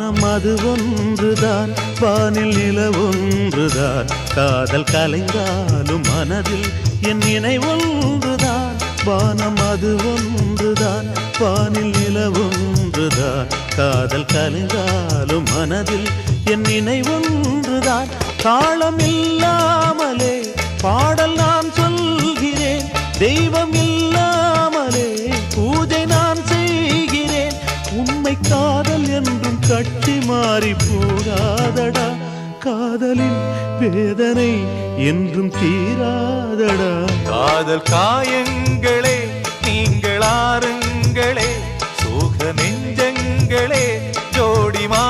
வானம் அது ஒன்றுதான், வானில் நில ஒன்றுதான். காதல் கலைந்தாலும் மனதில் என் நினைவொன்றுதான். வானம் அது ஒன்றுதான், வானில் நில ஒன்றுதான். காதல் கலைந்தாலும் மனதில் என் நினைவொன்றுதான். தாளம் இல்லாமலே பாடல் நான் சொல்கிறேன், தெய்வம் இல்லாமலே பூஜை நான் செய்கிறேன். உண்மை காதல் என்றும் கட்டி மாறி போகாதடா, காதலின் வேதனை என்றும் தீராதடா. காதல் காயங்களே நீங்கள் ஆறுங்களே, சோக நெஞ்சங்களே ஜோடி மா